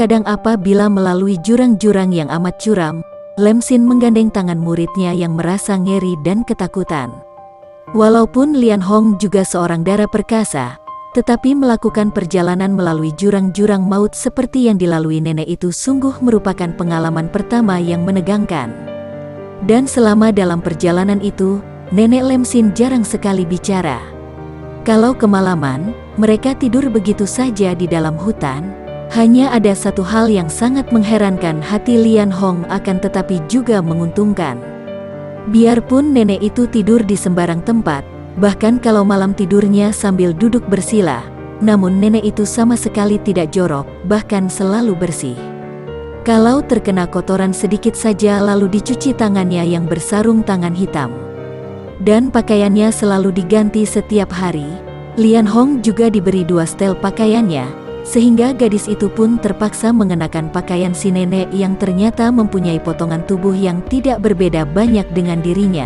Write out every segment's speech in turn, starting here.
Terkadang apabila melalui jurang-jurang yang amat curam, Lem Xin menggandeng tangan muridnya yang merasa ngeri dan ketakutan. Walaupun Lian Hong juga seorang dara perkasa, tetapi melakukan perjalanan melalui jurang-jurang maut seperti yang dilalui nenek itu sungguh merupakan pengalaman pertama yang menegangkan. Dan selama dalam perjalanan itu, nenek Lem Xin jarang sekali bicara. Kalau kemalaman, mereka tidur begitu saja di dalam hutan. Hanya ada satu hal yang sangat mengherankan hati Lian Hong akan tetapi juga menguntungkan. Biarpun nenek itu tidur di sembarang tempat, bahkan kalau malam tidurnya sambil duduk bersila, namun nenek itu sama sekali tidak jorok, bahkan selalu bersih. Kalau terkena kotoran sedikit saja lalu dicuci tangannya yang bersarung tangan hitam. Dan pakaiannya selalu diganti setiap hari. Lian Hong juga diberi 2 setel pakaiannya, sehingga gadis itu pun terpaksa mengenakan pakaian si nenek yang ternyata mempunyai potongan tubuh yang tidak berbeda banyak dengan dirinya.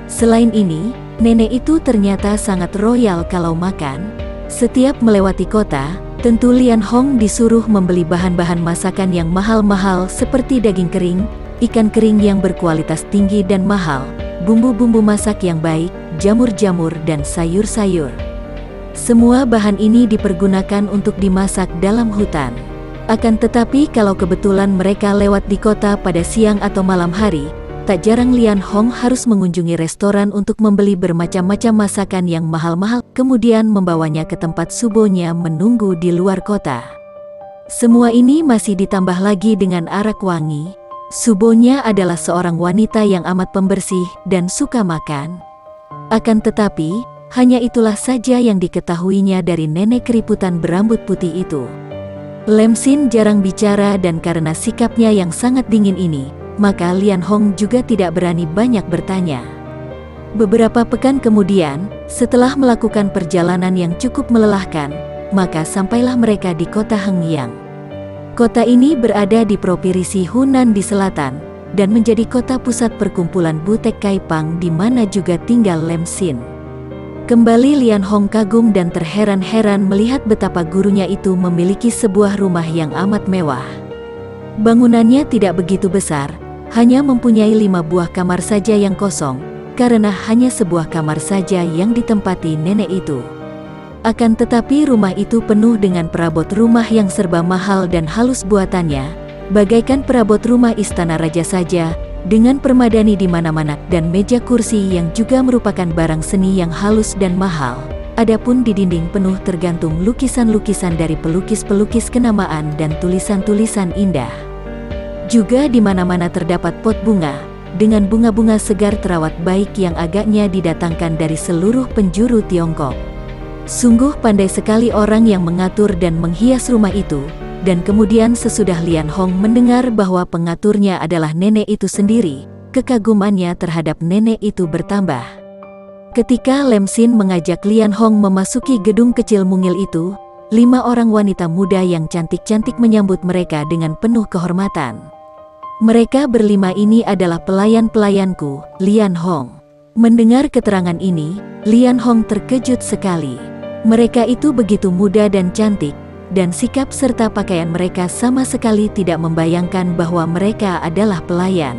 Selain ini, nenek itu ternyata sangat royal kalau makan. Setiap melewati kota, tentu Lian Hong disuruh membeli bahan-bahan masakan yang mahal-mahal seperti daging kering, ikan kering yang berkualitas tinggi dan mahal, bumbu-bumbu masak yang baik, jamur-jamur dan sayur-sayur. Semua bahan ini dipergunakan untuk dimasak dalam hutan. Akan tetapi kalau kebetulan mereka lewat di kota pada siang atau malam hari, tak jarang Lian Hong harus mengunjungi restoran untuk membeli bermacam-macam masakan yang mahal-mahal, kemudian membawanya ke tempat subonya menunggu di luar kota. Semua ini masih ditambah lagi dengan arak wangi. Subonya adalah seorang wanita yang amat pembersih dan suka makan. Akan tetapi, hanya itulah saja yang diketahuinya dari nenek keriputan berambut putih itu. Lem Xin jarang bicara dan karena sikapnya yang sangat dingin ini, maka Lian Hong juga tidak berani banyak bertanya. Beberapa pekan kemudian, setelah melakukan perjalanan yang cukup melelahkan, maka sampailah mereka di kota Hengyang. Kota ini berada di provinsi Hunan di selatan, dan menjadi kota pusat perkumpulan butek Kaipang di mana juga tinggal Lem Xin. Kembali Lian Hong kagum dan terheran-heran melihat betapa gurunya itu memiliki sebuah rumah yang amat mewah. Bangunannya tidak begitu besar, hanya mempunyai 5 buah kamar saja yang kosong, karena hanya sebuah kamar saja yang ditempati nenek itu. Akan tetapi rumah itu penuh dengan perabot rumah yang serba mahal dan halus buatannya, bagaikan perabot rumah istana raja saja, dengan permadani di mana-mana dan meja kursi yang juga merupakan barang seni yang halus dan mahal. Adapun di dinding penuh tergantung lukisan-lukisan dari pelukis-pelukis kenamaan dan tulisan-tulisan indah. Juga di mana-mana terdapat pot bunga, dengan bunga-bunga segar terawat baik yang agaknya didatangkan dari seluruh penjuru Tiongkok. Sungguh pandai sekali orang yang mengatur dan menghias rumah itu. Dan kemudian sesudah Lian Hong mendengar bahwa pengaturnya adalah nenek itu sendiri, kekagumannya terhadap nenek itu bertambah. Ketika Lem Xin mengajak Lian Hong memasuki gedung kecil mungil itu, 5 orang wanita muda yang cantik-cantik menyambut mereka dengan penuh kehormatan. Mereka berlima ini adalah pelayan-pelayanku, Lian Hong. Mendengar keterangan ini, Lian Hong terkejut sekali. Mereka itu begitu muda dan cantik, dan sikap serta pakaian mereka sama sekali tidak membayangkan bahwa mereka adalah pelayan.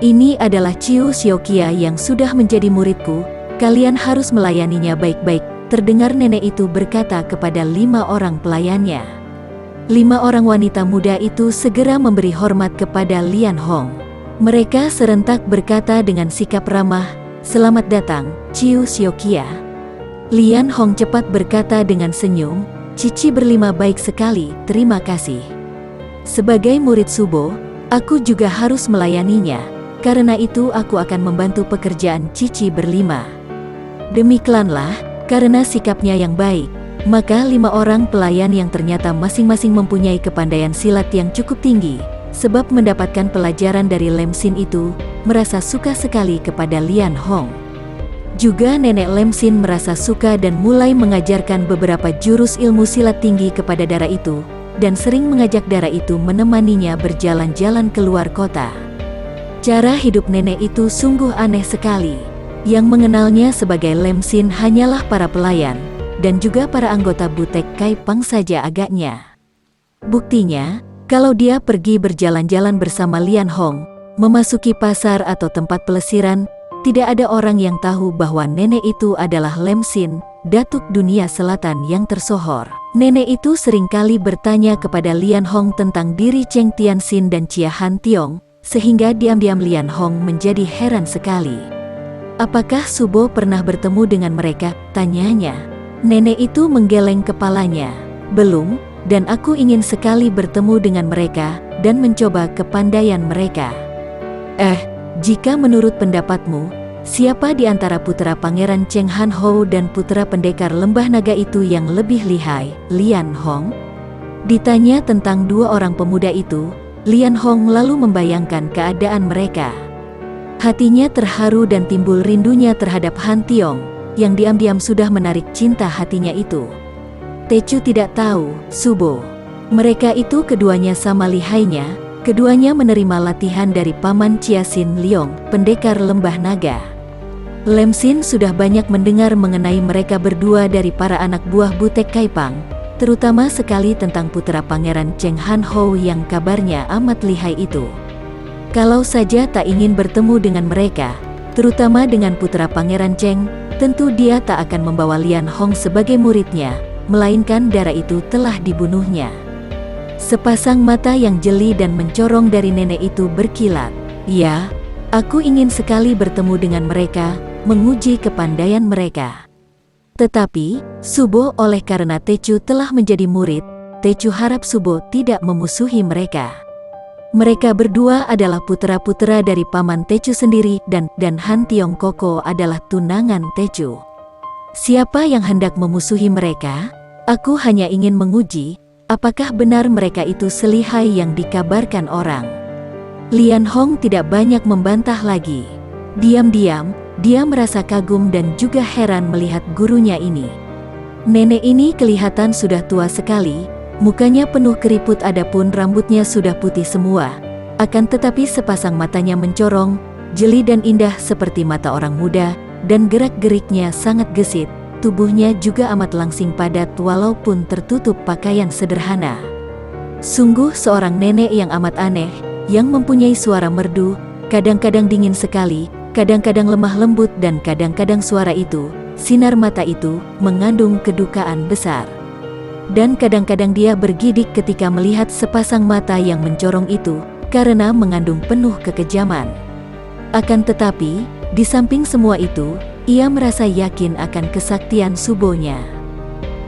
Ini adalah Ciu Xiaoqia yang sudah menjadi muridku, kalian harus melayaninya baik-baik, terdengar nenek itu berkata kepada 5 orang pelayannya. 5 orang wanita muda itu segera memberi hormat kepada Lian Hong. Mereka serentak berkata dengan sikap ramah, "Selamat datang, Ciu Xiaoqia." Lian Hong cepat berkata dengan senyum, "Cici berlima baik sekali, terima kasih. Sebagai murid Subo, aku juga harus melayaninya, karena itu aku akan membantu pekerjaan Cici berlima." Demikianlah, karena sikapnya yang baik, maka 5 orang pelayan yang ternyata masing-masing mempunyai kepandaian silat yang cukup tinggi, sebab mendapatkan pelajaran dari Lem Xin itu, merasa suka sekali kepada Lian Hong. Juga nenek Lem Xin merasa suka dan mulai mengajarkan beberapa jurus ilmu silat tinggi kepada dara itu, dan sering mengajak dara itu menemaninya berjalan-jalan keluar kota. Cara hidup nenek itu sungguh aneh sekali. Yang mengenalnya sebagai Lem Xin hanyalah para pelayan, dan juga para anggota butek Kaipang saja agaknya. Buktinya, kalau dia pergi berjalan-jalan bersama Lian Hong, memasuki pasar atau tempat pelesiran, tidak ada orang yang tahu bahwa nenek itu adalah Lam Xin, datuk dunia selatan yang tersohor. Nenek itu seringkali bertanya kepada Lian Hong tentang diri Cheng Tianxin dan Chia Han Tiong, sehingga diam-diam Lian Hong menjadi heran sekali. "Apakah Subo pernah bertemu dengan mereka?" tanyanya. Nenek itu menggeleng kepalanya. "Belum, dan aku ingin sekali bertemu dengan mereka dan mencoba kepandaian mereka." Jika menurut pendapatmu, siapa di antara putra Pangeran Cheng Han Ho dan putra pendekar Lembah Naga itu yang lebih lihai, Lian Hong? Ditanya tentang dua orang pemuda itu, Lian Hong lalu membayangkan keadaan mereka. Hatinya terharu dan timbul rindunya terhadap Han Tiong, yang diam-diam sudah menarik cinta hatinya itu. Tecu tidak tahu, Subo. Mereka itu keduanya sama lihainya, keduanya menerima latihan dari Paman Chia Sin Leong, pendekar Lembah Naga. Lam Xin sudah banyak mendengar mengenai mereka berdua dari para anak buah Butek Kaipang, terutama sekali tentang putra Pangeran Cheng Han Ho yang kabarnya amat lihai itu. Kalau saja tak ingin bertemu dengan mereka, terutama dengan putra Pangeran Cheng, tentu dia tak akan membawa Lian Hong sebagai muridnya, melainkan darah itu telah dibunuhnya. Sepasang mata yang jeli dan mencorong dari nenek itu berkilat. "Ya, aku ingin sekali bertemu dengan mereka, menguji kepandaian mereka. Tetapi, Subo, oleh karena Tecu telah menjadi murid, Tecu harap Subo tidak memusuhi mereka. Mereka berdua adalah putra-putra dari Paman Tecu sendiri dan Han Tiong Koko adalah tunangan Tecu. Siapa yang hendak memusuhi mereka? Aku hanya ingin menguji, apakah benar mereka itu selihai yang dikabarkan orang." Lian Hong tidak banyak membantah lagi. Diam-diam, dia merasa kagum dan juga heran melihat gurunya ini. Nenek ini kelihatan sudah tua sekali, mukanya penuh keriput adapun rambutnya sudah putih semua. Akan tetapi sepasang matanya mencorong, jeli dan indah seperti mata orang muda, dan gerak-geriknya sangat gesit. Tubuhnya juga amat langsing padat walaupun tertutup pakaian sederhana. Sungguh seorang nenek yang amat aneh, yang mempunyai suara merdu, kadang-kadang dingin sekali, kadang-kadang lemah lembut dan kadang-kadang suara itu, sinar mata itu, mengandung kedukaan besar. Dan kadang-kadang dia bergidik ketika melihat sepasang mata yang mencorong itu, karena mengandung penuh kekejaman. Akan tetapi, di samping semua itu, ia merasa yakin akan kesaktian Subonya.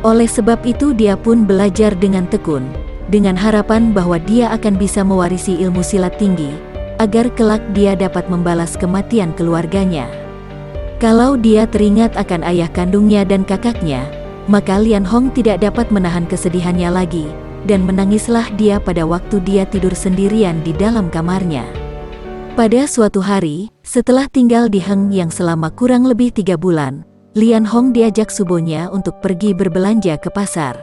Oleh sebab itu dia pun belajar dengan tekun, dengan harapan bahwa dia akan bisa mewarisi ilmu silat tinggi, agar kelak dia dapat membalas kematian keluarganya. Kalau dia teringat akan ayah kandungnya dan kakaknya, maka Lian Hong tidak dapat menahan kesedihannya lagi, dan menangislah dia pada waktu dia tidur sendirian di dalam kamarnya. Pada suatu hari, setelah tinggal di Heng yang selama kurang lebih 3 bulan, Lian Hong diajak Subonya untuk pergi berbelanja ke pasar.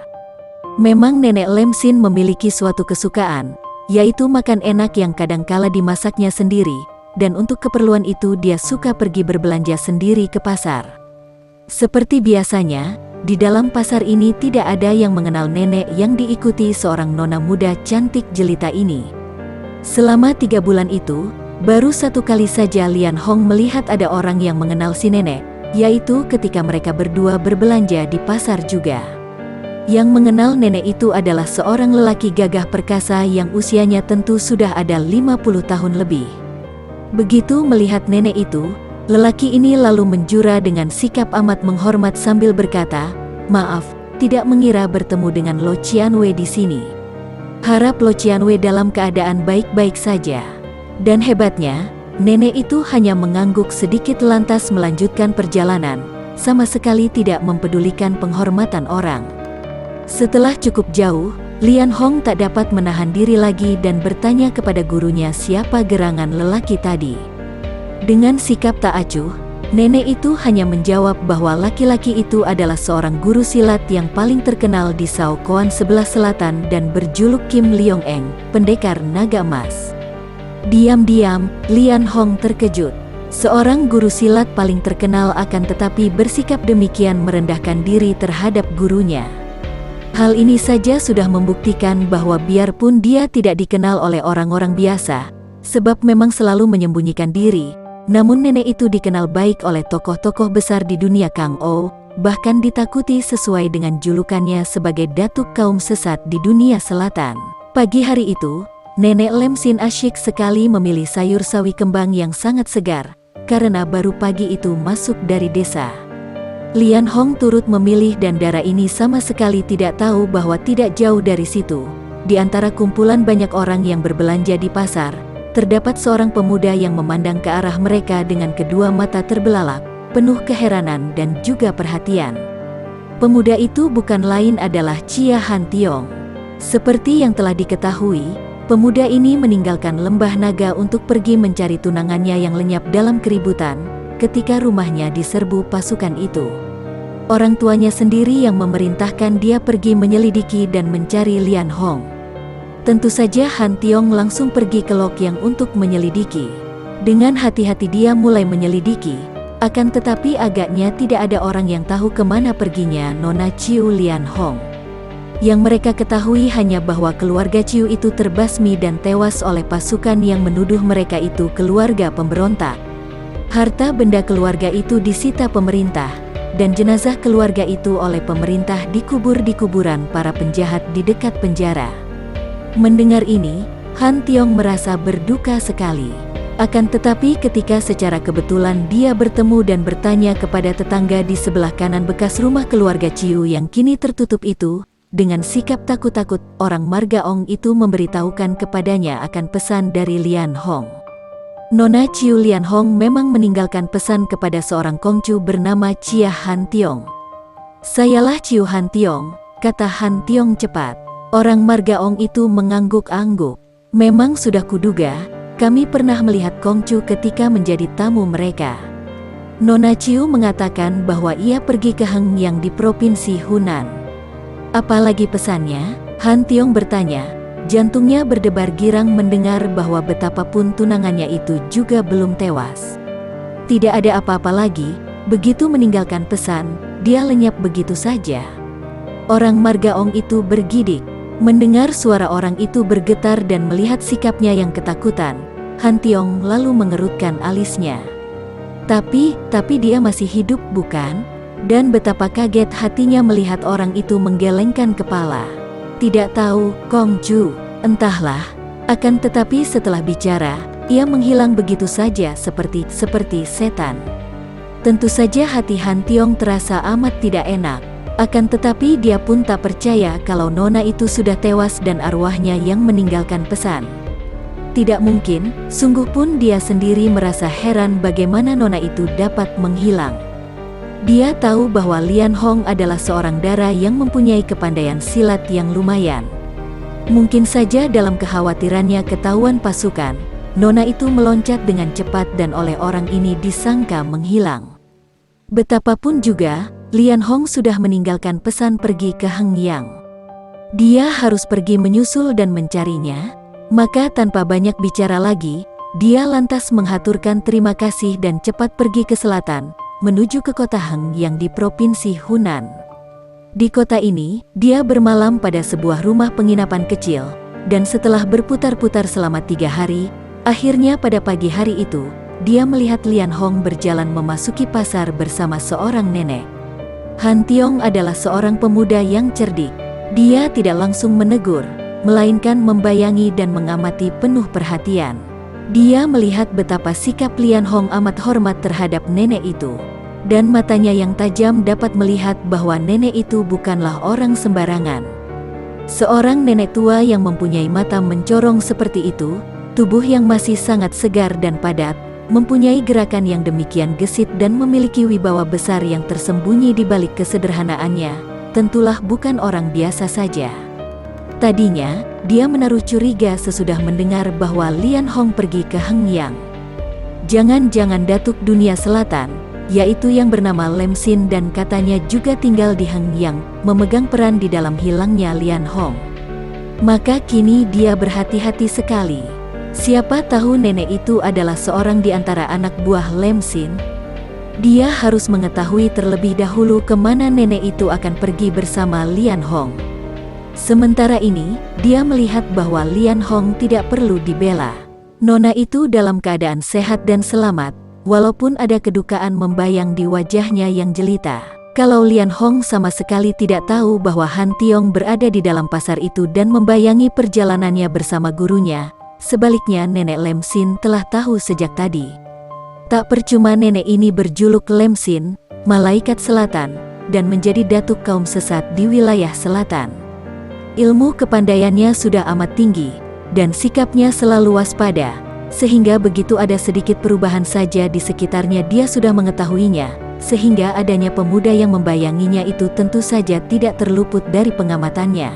Memang nenek Lam Xin memiliki suatu kesukaan, yaitu makan enak yang kadangkala dimasaknya sendiri, dan untuk keperluan itu dia suka pergi berbelanja sendiri ke pasar. Seperti biasanya, di dalam pasar ini tidak ada yang mengenal nenek yang diikuti seorang nona muda cantik jelita ini. Selama 3 bulan itu, baru satu kali saja Lian Hong melihat ada orang yang mengenal si nenek, yaitu ketika mereka berdua berbelanja di pasar juga. Yang mengenal nenek itu adalah seorang lelaki gagah perkasa yang usianya tentu sudah ada 50 tahun lebih. Begitu melihat nenek itu, lelaki ini lalu menjura dengan sikap amat menghormat sambil berkata, "Maaf, tidak mengira bertemu dengan Lo Qianwei di sini. Harap Lo Qianwei dalam keadaan baik-baik saja." Dan hebatnya, nenek itu hanya mengangguk sedikit lantas melanjutkan perjalanan, sama sekali tidak mempedulikan penghormatan orang. Setelah cukup jauh, Lian Hong tak dapat menahan diri lagi dan bertanya kepada gurunya siapa gerangan lelaki tadi. Dengan sikap tak acuh, nenek itu hanya menjawab bahwa laki-laki itu adalah seorang guru silat yang paling terkenal di Sao Koan sebelah selatan dan berjuluk Kim Leong Eng, pendekar naga emas. Diam-diam, Lian Hong terkejut. Seorang guru silat paling terkenal akan tetapi bersikap demikian merendahkan diri terhadap gurunya. Hal ini saja sudah membuktikan bahwa biarpun dia tidak dikenal oleh orang-orang biasa, sebab memang selalu menyembunyikan diri, namun nenek itu dikenal baik oleh tokoh-tokoh besar di dunia Kang-o, bahkan ditakuti sesuai dengan julukannya sebagai datuk kaum sesat di dunia selatan. Pagi hari itu, Nenek Lemsin asyik sekali memilih sayur sawi kembang yang sangat segar, karena baru pagi itu masuk dari desa. Lian Hong turut memilih dan Dara ini sama sekali tidak tahu bahwa tidak jauh dari situ, di antara kumpulan banyak orang yang berbelanja di pasar, terdapat seorang pemuda yang memandang ke arah mereka dengan kedua mata terbelalak, penuh keheranan dan juga perhatian. Pemuda itu bukan lain adalah Chia Han Tiong. Seperti yang telah diketahui, pemuda ini meninggalkan lembah naga untuk pergi mencari tunangannya yang lenyap dalam keributan, ketika rumahnya diserbu pasukan itu. Orang tuanya sendiri yang memerintahkan dia pergi menyelidiki dan mencari Lian Hong. Tentu saja Han Tiong langsung pergi ke Lok Yang untuk menyelidiki. Dengan hati-hati dia mulai menyelidiki, akan tetapi agaknya tidak ada orang yang tahu kemana perginya Nona Chiu Lian Hong. Yang mereka ketahui hanya bahwa keluarga Chiu itu terbasmi dan tewas oleh pasukan yang menuduh mereka itu keluarga pemberontak. Harta benda keluarga itu disita pemerintah, dan jenazah keluarga itu oleh pemerintah dikubur di kuburan para penjahat di dekat penjara. Mendengar ini, Han Tiong merasa berduka sekali. Akan tetapi ketika secara kebetulan dia bertemu dan bertanya kepada tetangga di sebelah kanan bekas rumah keluarga Chiu yang kini tertutup itu, dengan sikap takut-takut, orang marga Ong itu memberitahukan kepadanya akan pesan dari Lian Hong. Nona Chiu Lian Hong memang meninggalkan pesan kepada seorang kongcu bernama Chia Han Tiong. "Sayalah Chiu Han Tiong," kata Han Tiong cepat. Orang marga Ong itu mengangguk-angguk. "Memang sudah kuduga, kami pernah melihat kongcu ketika menjadi tamu mereka." Nona Chiu mengatakan bahwa ia pergi ke Heng yang di Provinsi Hunan. "Apalagi pesannya?" Han Tiong bertanya. Jantungnya berdebar girang mendengar bahwa betapapun tunangannya itu juga belum tewas. Tidak ada apa-apa lagi, begitu meninggalkan pesan, dia lenyap begitu saja. Orang marga Ong itu bergidik. Mendengar suara orang itu bergetar dan melihat sikapnya yang ketakutan, Han Tiong lalu mengerutkan alisnya. Tapi dia masih hidup bukan? Dan betapa kaget hatinya melihat orang itu menggelengkan kepala. "Tidak tahu, Kongcu, entahlah." Akan tetapi setelah bicara, ia menghilang begitu saja seperti setan. Tentu saja hati Han Tiong terasa amat tidak enak. Akan tetapi dia pun tak percaya kalau nona itu sudah tewas dan arwahnya yang meninggalkan pesan. Tidak mungkin, sungguh pun dia sendiri merasa heran bagaimana nona itu dapat menghilang. Dia tahu bahwa Lian Hong adalah seorang dara yang mempunyai kepandaian silat yang lumayan. Mungkin saja dalam kekhawatirannya ketahuan pasukan, nona itu meloncat dengan cepat dan oleh orang ini disangka menghilang. Betapapun juga, Lian Hong sudah meninggalkan pesan pergi ke Heng Yang. Dia harus pergi menyusul dan mencarinya, maka tanpa banyak bicara lagi, dia lantas menghaturkan terima kasih dan cepat pergi ke selatan, menuju ke kota Heng yang di Provinsi Hunan. Di kota ini, dia bermalam pada sebuah rumah penginapan kecil, dan setelah berputar-putar selama 3 hari, akhirnya pada pagi hari itu, dia melihat Lian Hong berjalan memasuki pasar bersama seorang nenek. Han Tiong adalah seorang pemuda yang cerdik. Dia tidak langsung menegur, melainkan membayangi dan mengamati penuh perhatian. Dia melihat betapa sikap Lian Hong amat hormat terhadap nenek itu. Dan matanya yang tajam dapat melihat bahwa nenek itu bukanlah orang sembarangan. Seorang nenek tua yang mempunyai mata mencorong seperti itu, tubuh yang masih sangat segar dan padat, mempunyai gerakan yang demikian gesit dan memiliki wibawa besar yang tersembunyi di balik kesederhanaannya, tentulah bukan orang biasa saja. Tadinya, dia menaruh curiga sesudah mendengar bahwa Lian Hong pergi ke Heng Yang. Jangan-jangan datuk dunia selatan, yaitu yang bernama Lemsin dan katanya juga tinggal di Heng Yang, memegang peran di dalam hilangnya Lian Hong. Maka kini dia berhati-hati sekali. Siapa tahu nenek itu adalah seorang di antara anak buah Lemsin. Dia harus mengetahui terlebih dahulu kemana nenek itu akan pergi bersama Lian Hong. Sementara ini, dia melihat bahwa Lian Hong tidak perlu dibela. Nona itu dalam keadaan sehat dan selamat, walaupun ada kedukaan membayang di wajahnya yang jelita. Kalau Lian Hong sama sekali tidak tahu bahwa Han Tiong berada di dalam pasar itu dan membayangi perjalanannya bersama gurunya, sebaliknya Nenek Lem Sin telah tahu sejak tadi. Tak percuma nenek ini berjuluk Lem Sin, Malaikat Selatan, dan menjadi datuk kaum sesat di wilayah selatan. Ilmu kepandaiannya sudah amat tinggi, dan sikapnya selalu waspada, sehingga begitu ada sedikit perubahan saja di sekitarnya dia sudah mengetahuinya, sehingga adanya pemuda yang membayanginya itu tentu saja tidak terluput dari pengamatannya.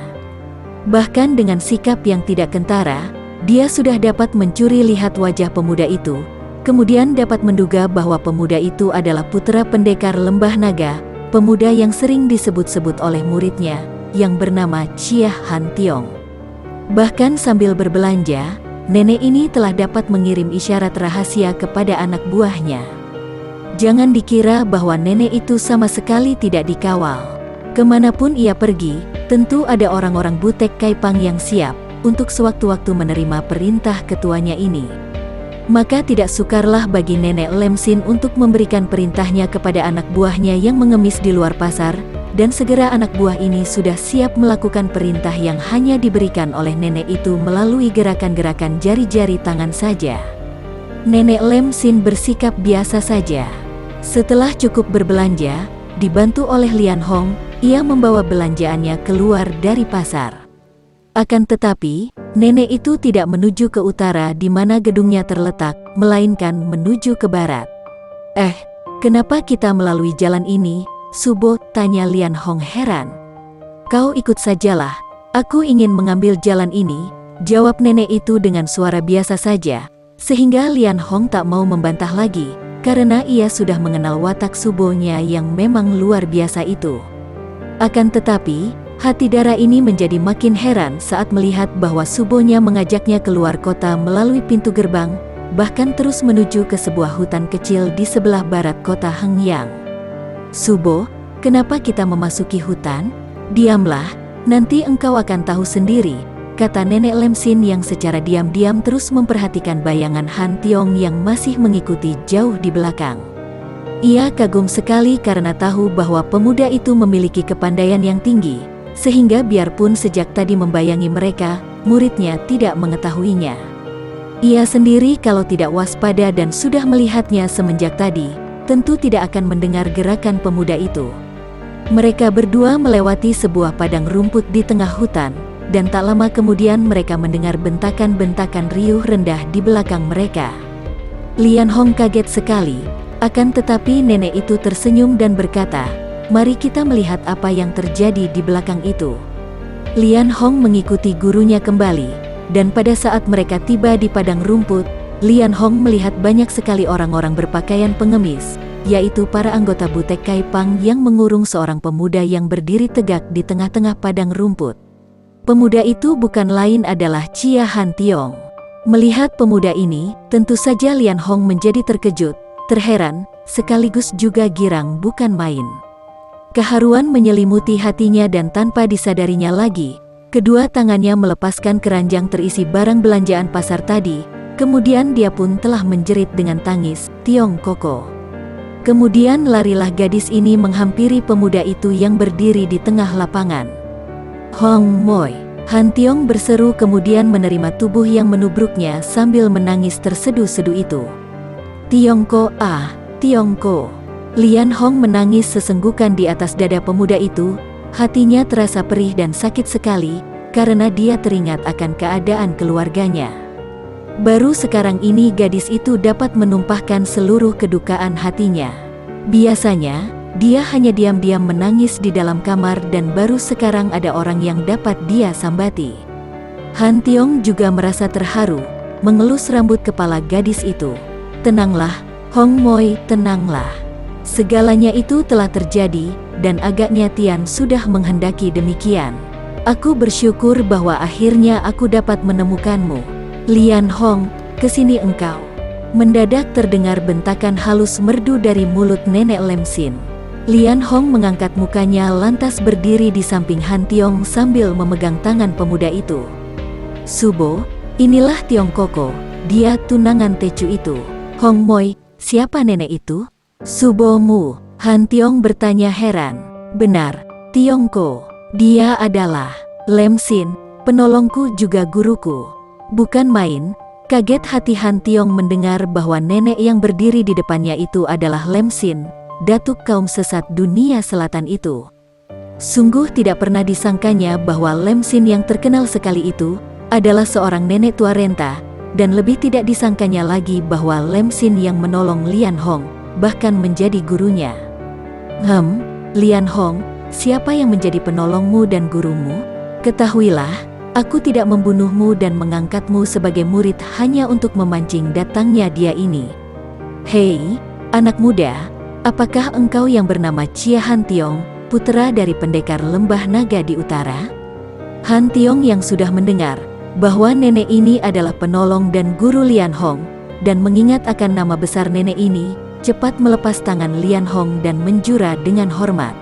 Bahkan dengan sikap yang tidak kentara, dia sudah dapat mencuri lihat wajah pemuda itu, kemudian dapat menduga bahwa pemuda itu adalah putra pendekar Lembah Naga, pemuda yang sering disebut-sebut oleh muridnya, yang bernama Chia Han Tiong. Bahkan sambil berbelanja, nenek ini telah dapat mengirim isyarat rahasia kepada anak buahnya. Jangan dikira bahwa nenek itu sama sekali tidak dikawal. Kemanapun ia pergi, tentu ada orang-orang butek Kaipang yang siap untuk sewaktu-waktu menerima perintah ketuanya ini. Maka tidak sukarlah bagi Nenek Lem Sin untuk memberikan perintahnya kepada anak buahnya yang mengemis di luar pasar, dan segera anak buah ini sudah siap melakukan perintah yang hanya diberikan oleh nenek itu melalui gerakan-gerakan jari-jari tangan saja. Nenek Lem Sin bersikap biasa saja. Setelah cukup berbelanja, dibantu oleh Lian Hong, ia membawa belanjaannya keluar dari pasar. Akan tetapi, nenek itu tidak menuju ke utara di mana gedungnya terletak, melainkan menuju ke barat. Kenapa kita melalui jalan ini, Subo? Tanya Lian Hong heran. Kau ikut sajalah, aku ingin mengambil jalan ini, jawab nenek itu dengan suara biasa saja, sehingga Lian Hong tak mau membantah lagi, karena ia sudah mengenal watak Subonya yang memang luar biasa itu. Akan tetapi, hati Dara ini menjadi makin heran saat melihat bahwa Subonya mengajaknya keluar kota melalui pintu gerbang, bahkan terus menuju ke sebuah hutan kecil di sebelah barat kota Hengyang. Subo, kenapa kita memasuki hutan? Diamlah, nanti engkau akan tahu sendiri, kata Nenek Lem Sin yang secara diam-diam terus memperhatikan bayangan Han Tiong yang masih mengikuti jauh di belakang. Ia kagum sekali karena tahu bahwa pemuda itu memiliki kepandaian yang tinggi, sehingga biarpun sejak tadi membayangi mereka, muridnya tidak mengetahuinya. Ia sendiri kalau tidak waspada dan sudah melihatnya semenjak tadi, tentu tidak akan mendengar gerakan pemuda itu. Mereka berdua melewati sebuah padang rumput di tengah hutan, dan tak lama kemudian mereka mendengar bentakan-bentakan riuh rendah di belakang mereka. Lian Hong kaget sekali, akan tetapi nenek itu tersenyum dan berkata, "Mari kita melihat apa yang terjadi di belakang itu." Lian Hong mengikuti gurunya kembali, dan pada saat mereka tiba di padang rumput, Lian Hong melihat banyak sekali orang-orang berpakaian pengemis, yaitu para anggota butek Kaipang yang mengurung seorang pemuda yang berdiri tegak di tengah-tengah padang rumput. Pemuda itu bukan lain adalah Chia Han Tiong. Melihat pemuda ini, tentu saja Lian Hong menjadi terkejut, terheran, sekaligus juga girang bukan main. Keharuan menyelimuti hatinya dan tanpa disadarinya lagi, kedua tangannya melepaskan keranjang terisi barang belanjaan pasar tadi, kemudian dia pun telah menjerit dengan tangis, "Tiong Koko." Kemudian larilah gadis ini menghampiri pemuda itu yang berdiri di tengah lapangan. "Hong Moi!" Han Tiong berseru kemudian menerima tubuh yang menubruknya sambil menangis terseduh-seduh itu. "Tiongko, Tiongko!" Lian Hong menangis sesenggukan di atas dada pemuda itu, hatinya terasa perih dan sakit sekali, karena dia teringat akan keadaan keluarganya. Baru sekarang ini gadis itu dapat menumpahkan seluruh kedukaan hatinya. Biasanya, dia hanya diam-diam menangis di dalam kamar dan baru sekarang ada orang yang dapat dia sambati. Han Tiong juga merasa terharu, mengelus rambut kepala gadis itu. "Tenanglah, Hong Moi, tenanglah. Segalanya itu telah terjadi, dan agaknya Tian sudah menghendaki demikian. Aku bersyukur bahwa akhirnya aku dapat menemukanmu. Lian Hong, kesini engkau." Mendadak terdengar bentakan halus merdu dari mulut Nenek Lem Sin. Lian Hong mengangkat mukanya lantas berdiri di samping Han Tiong sambil memegang tangan pemuda itu. Subo, inilah Tiong Koko, dia tunangan Tecu itu. Hong Moi, siapa nenek itu? Subo Mu, Han Tiong bertanya heran. Benar, Tiong Ko, dia adalah Lem Sin, penolongku juga guruku. Bukan main, kaget hati Han Tiong mendengar bahwa nenek yang berdiri di depannya itu adalah Lem Sin, datuk kaum sesat dunia selatan itu. Sungguh tidak pernah disangkanya bahwa Lem Sin yang terkenal sekali itu adalah seorang nenek tua renta, dan lebih tidak disangkanya lagi bahwa Lem Sin yang menolong Lian Hong, bahkan menjadi gurunya. Lian Hong, siapa yang menjadi penolongmu dan gurumu? Ketahuilah, aku tidak membunuhmu dan mengangkatmu sebagai murid hanya untuk memancing datangnya dia ini. Hei, anak muda, apakah engkau yang bernama Chia Han Tiong, putra dari pendekar lembah naga di utara? Han Tiong yang sudah mendengar bahwa nenek ini adalah penolong dan guru Lian Hong, dan mengingat akan nama besar nenek ini, cepat melepas tangan Lian Hong dan menjura dengan hormat.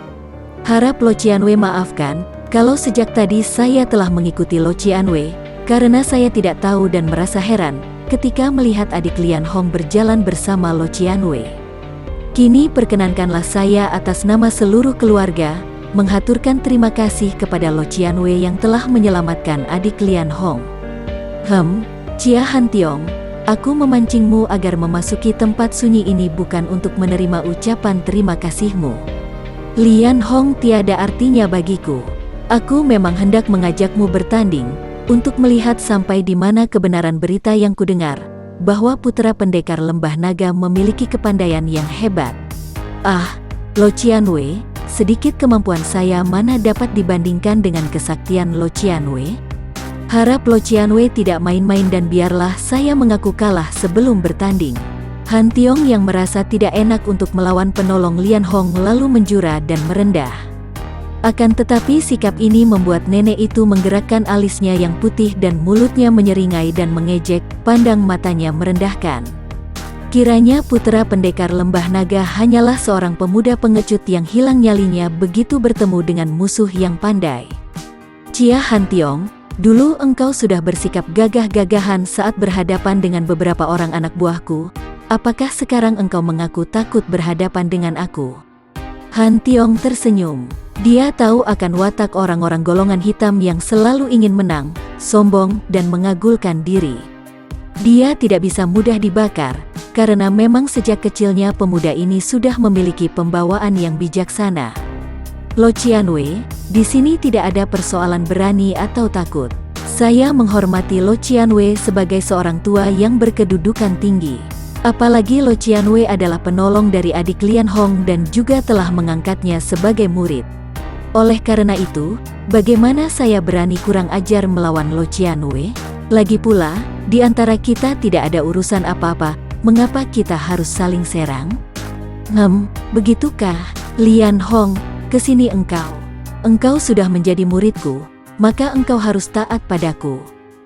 Harap Lo Qianwei maafkan, kalau sejak tadi saya telah mengikuti Lo Qianwei, karena saya tidak tahu dan merasa heran ketika melihat adik Lian Hong berjalan bersama Lo Qianwei. Kini perkenankanlah saya atas nama seluruh keluarga, menghaturkan terima kasih kepada Lo Qianwei yang telah menyelamatkan adik Lian Hong. Chia Han Tiong, aku memancingmu agar memasuki tempat sunyi ini bukan untuk menerima ucapan terima kasihmu. Lian Hong tiada artinya bagiku. Aku memang hendak mengajakmu bertanding, untuk melihat sampai di mana kebenaran berita yang kudengar, bahwa putra pendekar lembah naga memiliki kepandaian yang hebat. Lo Qianwei, sedikit kemampuan saya mana dapat dibandingkan dengan kesaktian Lo Qianwei? Harap Lo Qianwei tidak main-main dan biarlah saya mengaku kalah sebelum bertanding. Han Tiong yang merasa tidak enak untuk melawan penolong Lian Hong lalu menjura dan merendah. Akan tetapi sikap ini membuat nenek itu menggerakkan alisnya yang putih dan mulutnya menyeringai dan mengejek, pandang matanya merendahkan. Kiranya putra pendekar lembah naga hanyalah seorang pemuda pengecut yang hilang nyalinya begitu bertemu dengan musuh yang pandai. Chia Han Tiong, dulu engkau sudah bersikap gagah-gagahan saat berhadapan dengan beberapa orang anak buahku, apakah sekarang engkau mengaku takut berhadapan dengan aku? Han Tiong tersenyum. Dia tahu akan watak orang-orang golongan hitam yang selalu ingin menang, sombong, dan mengagulkan diri. Dia tidak bisa mudah dibakar, karena memang sejak kecilnya pemuda ini sudah memiliki pembawaan yang bijaksana. Lo Qianwei, di sini tidak ada persoalan berani atau takut. Saya menghormati Lo Qianwei sebagai seorang tua yang berkedudukan tinggi. Apalagi Lo Qianwei adalah penolong dari adik Lian Hong dan juga telah mengangkatnya sebagai murid. Oleh karena itu, bagaimana saya berani kurang ajar melawan Lo Qianwei? Lagi pula, di antara kita tidak ada urusan apa-apa, mengapa kita harus saling serang? Begitukah? Lian Hong, kesini engkau. Engkau sudah menjadi muridku, maka engkau harus taat padaku.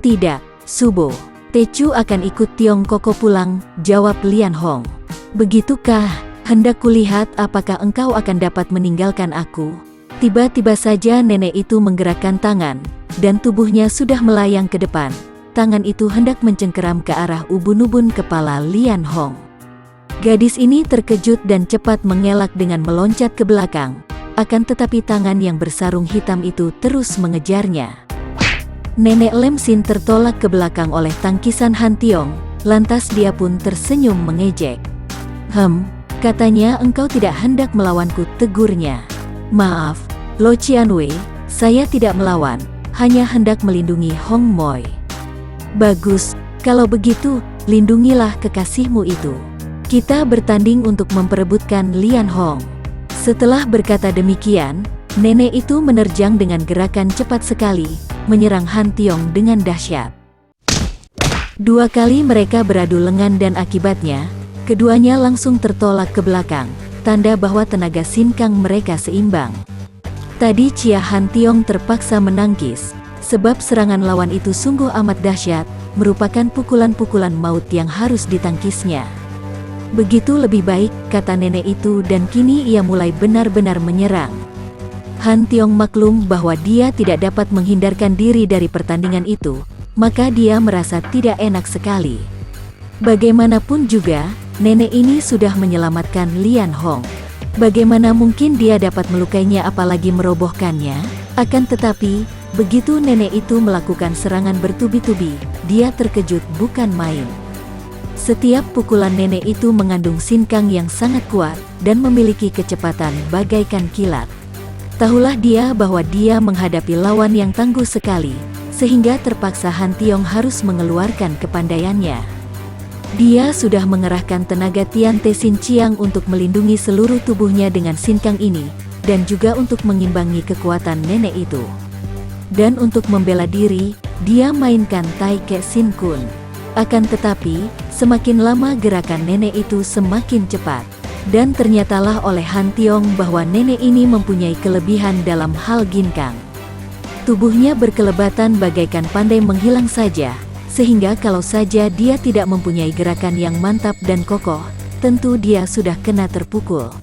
Tidak, Subo. Tecu akan ikut Tiong Koko pulang, jawab Lian Hong. Begitukah? Hendak kulihat apakah engkau akan dapat meninggalkan aku. Tiba-tiba saja nenek itu menggerakkan tangan, dan tubuhnya sudah melayang ke depan. Tangan itu hendak mencengkeram ke arah ubun-ubun kepala Lian Hong. Gadis ini terkejut dan cepat mengelak dengan meloncat ke belakang. Akan tetapi tangan yang bersarung hitam itu terus mengejarnya. Nenek Lem Sin tertolak ke belakang oleh tangkisan Han Tiong, lantas dia pun tersenyum mengejek. Katanya engkau tidak hendak melawanku, tegurnya. Maaf, Lo Qianwei, saya tidak melawan, hanya hendak melindungi Hong Moi. Bagus, kalau begitu, lindungilah kekasihmu itu. Kita bertanding untuk memperebutkan Lian Hong. Setelah berkata demikian, nenek itu menerjang dengan gerakan cepat sekali, menyerang Han Tiong dengan dahsyat. Dua kali mereka beradu lengan dan akibatnya, keduanya langsung tertolak ke belakang, tanda bahwa tenaga sinkang mereka seimbang. Tadi Chia Han Tiong terpaksa menangkis, sebab serangan lawan itu sungguh amat dahsyat, merupakan pukulan-pukulan maut yang harus ditangkisnya. Begitu lebih baik, kata nenek itu, dan kini ia mulai benar-benar menyerang. Han Tiong maklum bahwa dia tidak dapat menghindarkan diri dari pertandingan itu, maka dia merasa tidak enak sekali. Bagaimanapun juga, nenek ini sudah menyelamatkan Lian Hong. Bagaimana mungkin dia dapat melukainya apalagi merobohkannya? Akan tetapi, begitu nenek itu melakukan serangan bertubi-tubi, dia terkejut bukan main. Setiap pukulan nenek itu mengandung sinkang yang sangat kuat dan memiliki kecepatan bagaikan kilat. Tahulah dia bahwa dia menghadapi lawan yang tangguh sekali, sehingga terpaksa Han Tiong harus mengeluarkan kepandaiannya. Dia sudah mengerahkan tenaga Tian Te Sin Chiang untuk melindungi seluruh tubuhnya dengan sinkang ini, dan juga untuk mengimbangi kekuatan nenek itu. Dan untuk membela diri, dia mainkan Tai Ke Sin Kun. Akan tetapi, semakin lama gerakan nenek itu semakin cepat. Dan ternyatalah oleh Han Tiong bahwa nenek ini mempunyai kelebihan dalam hal ginkang. Tubuhnya berkelebatan bagaikan pandai menghilang saja, sehingga kalau saja dia tidak mempunyai gerakan yang mantap dan kokoh, tentu dia sudah kena terpukul.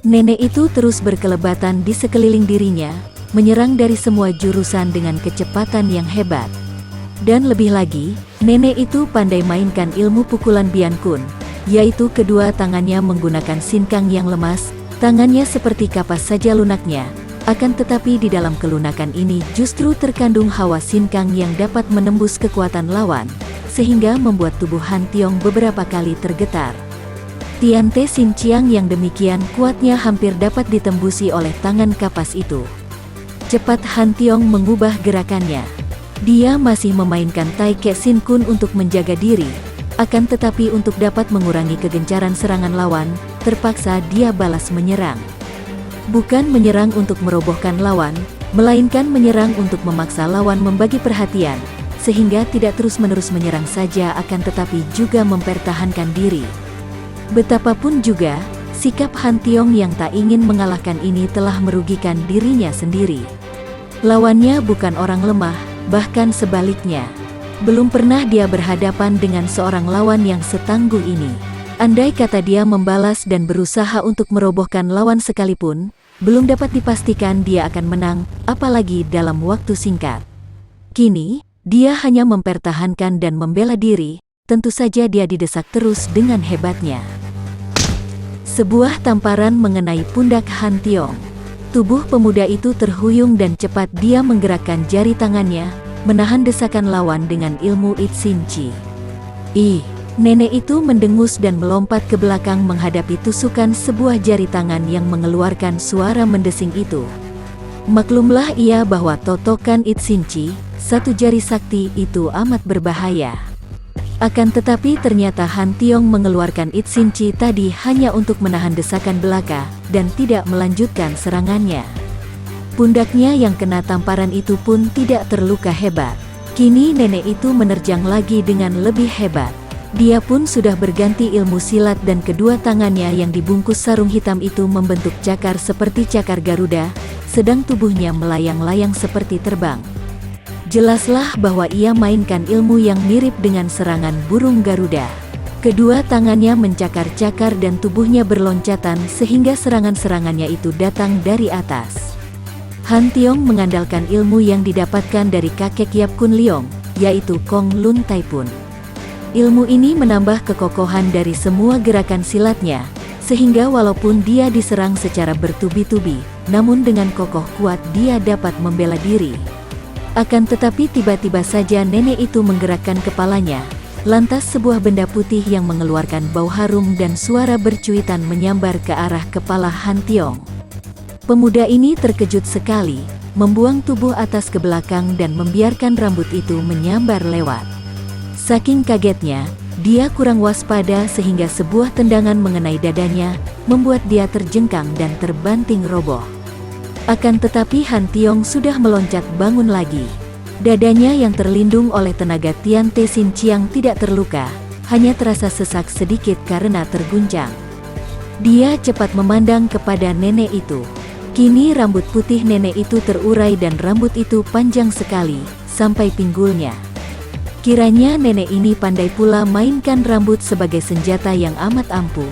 Nenek itu terus berkelebatan di sekeliling dirinya, menyerang dari semua jurusan dengan kecepatan yang hebat. Dan lebih lagi, nenek itu pandai mainkan ilmu pukulan Bian Kun, yaitu kedua tangannya menggunakan sinkang yang lemas, tangannya seperti kapas saja lunaknya. Akan tetapi di dalam kelunakan ini justru terkandung hawa sinkang yang dapat menembus kekuatan lawan, sehingga membuat tubuh Han Tiong beberapa kali tergetar. Tian Te Sin Chiang yang demikian kuatnya hampir dapat ditembusi oleh tangan kapas itu. Cepat Han Tiong mengubah gerakannya. Dia masih memainkan Tai Ke Sin Kun untuk menjaga diri, akan tetapi untuk dapat mengurangi kegencaran serangan lawan, terpaksa dia balas menyerang. Bukan menyerang untuk merobohkan lawan, melainkan menyerang untuk memaksa lawan membagi perhatian, sehingga tidak terus-menerus menyerang saja akan tetapi juga mempertahankan diri. Betapapun juga, sikap Han Tiong yang tak ingin mengalahkan ini telah merugikan dirinya sendiri. Lawannya bukan orang lemah, bahkan sebaliknya. Belum pernah dia berhadapan dengan seorang lawan yang setangguh ini. Andai kata dia membalas dan berusaha untuk merobohkan lawan sekalipun, belum dapat dipastikan dia akan menang, apalagi dalam waktu singkat. Kini, dia hanya mempertahankan dan membela diri, tentu saja dia didesak terus dengan hebatnya. Sebuah tamparan mengenai pundak Han Tiong. Tubuh pemuda itu terhuyung dan cepat dia menggerakkan jari tangannya, menahan desakan lawan dengan ilmu It Sin Chi. Nenek itu mendengus dan melompat ke belakang menghadapi tusukan sebuah jari tangan yang mengeluarkan suara mendesing itu. Maklumlah ia bahwa totokan It Sin Chi, satu jari sakti, itu amat berbahaya. Akan tetapi ternyata Han Tiong mengeluarkan It Sin Chi tadi hanya untuk menahan desakan belaka, dan tidak melanjutkan serangannya. Pundaknya yang kena tamparan itu pun tidak terluka hebat. Kini nenek itu menerjang lagi dengan lebih hebat. Dia pun sudah berganti ilmu silat dan kedua tangannya yang dibungkus sarung hitam itu membentuk cakar seperti cakar Garuda, sedang tubuhnya melayang-layang seperti terbang. Jelaslah bahwa ia mainkan ilmu yang mirip dengan serangan burung Garuda. Kedua tangannya mencakar-cakar dan tubuhnya berloncatan sehingga serangan-serangannya itu datang dari atas. Han Tiong mengandalkan ilmu yang didapatkan dari kakek Yap Kun Leong, yaitu Kong Lun Tai Pun. Ilmu ini menambah kekokohan dari semua gerakan silatnya, sehingga walaupun dia diserang secara bertubi-tubi, namun dengan kokoh kuat dia dapat membela diri. Akan tetapi tiba-tiba saja nenek itu menggerakkan kepalanya, lantas sebuah benda putih yang mengeluarkan bau harum dan suara bercuitan menyambar ke arah kepala Han Tiong. Pemuda ini terkejut sekali, membuang tubuh atas ke belakang dan membiarkan rambut itu menyambar lewat. Saking kagetnya, dia kurang waspada sehingga sebuah tendangan mengenai dadanya, membuat dia terjengkang dan terbanting roboh. Akan tetapi Han Tiong sudah meloncat bangun lagi. Dadanya yang terlindung oleh tenaga Tian Te Sin Chiang tidak terluka, hanya terasa sesak sedikit karena terguncang. Dia cepat memandang kepada nenek itu. Kini rambut putih nenek itu terurai dan rambut itu panjang sekali, sampai pinggulnya. Kiranya nenek ini pandai pula mainkan rambut sebagai senjata yang amat ampuh.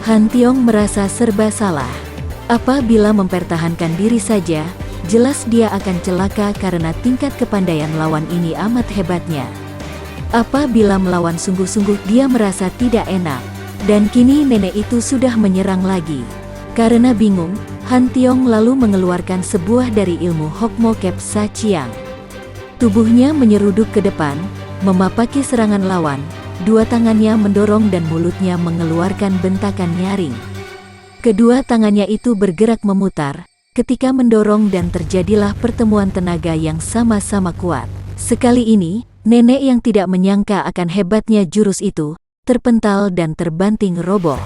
Han Tiong merasa serba salah. Apabila mempertahankan diri saja, jelas dia akan celaka karena tingkat kepandaian lawan ini amat hebatnya. Apabila melawan sungguh-sungguh dia merasa tidak enak. Dan kini nenek itu sudah menyerang lagi. Karena bingung, Han Tiong lalu mengeluarkan sebuah dari ilmu Hokmo Kep Sa Chiang. Tubuhnya menyeruduk ke depan, memapaki serangan lawan. Dua tangannya mendorong dan mulutnya mengeluarkan bentakan nyaring. Kedua tangannya itu bergerak memutar, ketika mendorong dan terjadilah pertemuan tenaga yang sama-sama kuat. Sekali ini, nenek yang tidak menyangka akan hebatnya jurus itu, terpental dan terbanting roboh.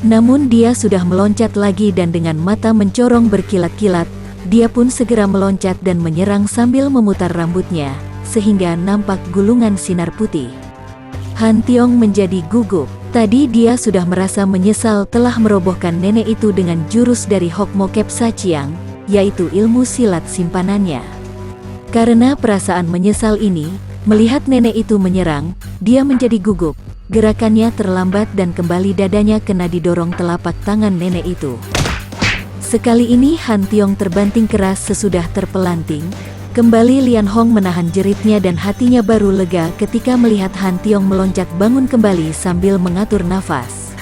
Namun dia sudah meloncat lagi dan dengan mata mencorong berkilat-kilat, dia pun segera meloncat dan menyerang sambil memutar rambutnya, sehingga nampak gulungan sinar putih. Han Tiong menjadi gugup. Tadi dia sudah merasa menyesal telah merobohkan nenek itu dengan jurus dari Hokmo Kep Sa Chiang, yaitu ilmu silat simpanannya. Karena perasaan menyesal ini, melihat nenek itu menyerang, dia menjadi gugup. Gerakannya terlambat dan kembali dadanya kena didorong telapak tangan nenek itu. Sekali ini Han Tiong terbanting keras sesudah terpelanting. Kembali Lian Hong menahan jeritnya dan hatinya baru lega ketika melihat Han Tiong meloncat bangun kembali sambil mengatur nafas.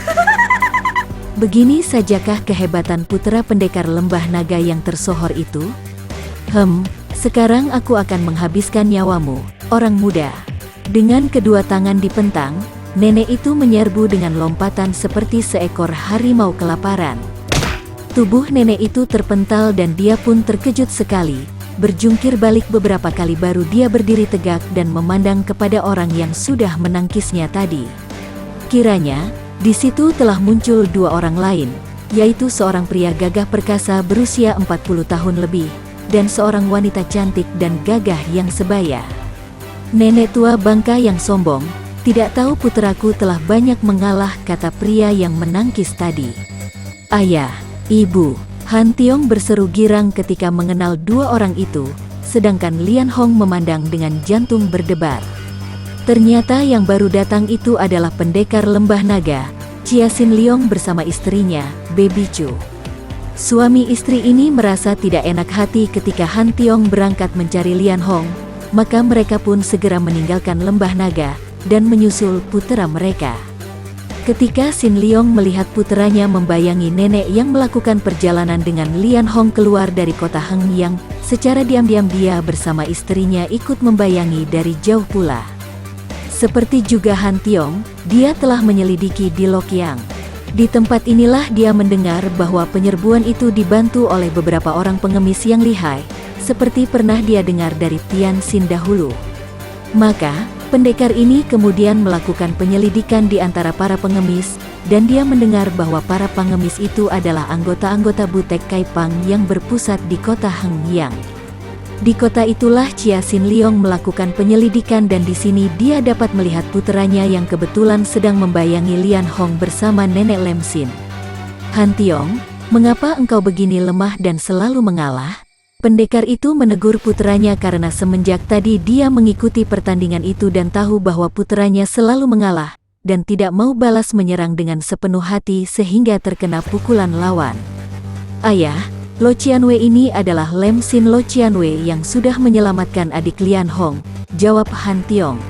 Begini sajakah kehebatan putra pendekar lembah naga yang tersohor itu? Sekarang aku akan menghabiskan nyawamu, orang muda. Dengan kedua tangan dipentang, nenek itu menyerbu dengan lompatan seperti seekor harimau kelaparan. Tubuh nenek itu terpental dan dia pun terkejut sekali. Berjungkir balik beberapa kali baru dia berdiri tegak dan memandang kepada orang yang sudah menangkisnya tadi. Kiranya, di situ telah muncul dua orang lain, yaitu seorang pria gagah perkasa berusia 40 tahun lebih, dan seorang wanita cantik dan gagah yang sebaya. Nenek tua bangka yang sombong, tidak tahu putraku telah banyak mengalah, kata pria yang menangkis tadi. Ayah, Ibu, Han Tiong berseru girang ketika mengenal dua orang itu, sedangkan Lian Hong memandang dengan jantung berdebar. Ternyata yang baru datang itu adalah pendekar lembah naga, Chia Sin Leong bersama istrinya, Baby Chu. Suami istri ini merasa tidak enak hati ketika Han Tiong berangkat mencari Lian Hong, maka mereka pun segera meninggalkan lembah naga dan menyusul putera mereka. Ketika Sin Leong melihat puteranya membayangi nenek yang melakukan perjalanan dengan Lian Hong keluar dari kota Hengyang, secara diam-diam dia bersama istrinya ikut membayangi dari jauh pula. Seperti juga Han Tiong, dia telah menyelidiki di Lokyang. Di tempat inilah dia mendengar bahwa penyerbuan itu dibantu oleh beberapa orang pengemis yang lihai, seperti pernah dia dengar dari Tian Xin dahulu. Maka, pendekar ini kemudian melakukan penyelidikan di antara para pengemis, dan dia mendengar bahwa para pengemis itu adalah anggota-anggota butek Kaipang yang berpusat di kota Hengyang. Di kota itulah Chia Sin Leong melakukan penyelidikan dan di sini dia dapat melihat puteranya yang kebetulan sedang membayangi Lian Hong bersama nenek Lem Sin. Han Tiong, mengapa engkau begini lemah dan selalu mengalah? Pendekar itu menegur puteranya karena semenjak tadi dia mengikuti pertandingan itu dan tahu bahwa puteranya selalu mengalah, dan tidak mau balas menyerang dengan sepenuh hati sehingga terkena pukulan lawan. Ayah, Lo Qianwei ini adalah Lem Sin Lo Qianwei yang sudah menyelamatkan adik Lian Hong, jawab Han Tiong.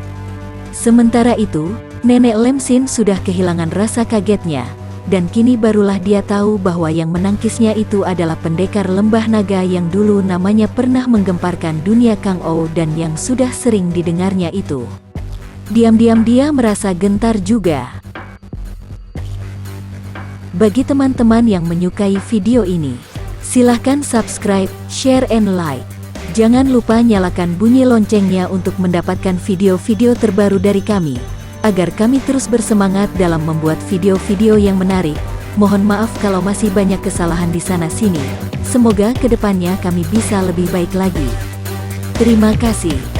Sementara itu, nenek Lem Sin sudah kehilangan rasa kagetnya. Dan kini barulah dia tahu bahwa yang menangkisnya itu adalah pendekar lembah naga yang dulu namanya pernah menggemparkan dunia Kang Ou dan yang sudah sering didengarnya itu. Diam-diam dia merasa gentar juga. Bagi teman-teman yang menyukai video ini, silahkan subscribe, share, and like. Jangan lupa nyalakan bunyi loncengnya untuk mendapatkan video-video terbaru dari kami. Agar kami terus bersemangat dalam membuat video-video yang menarik. Mohon maaf kalau masih banyak kesalahan di sana-sini. Semoga kedepannya kami bisa lebih baik lagi. Terima kasih.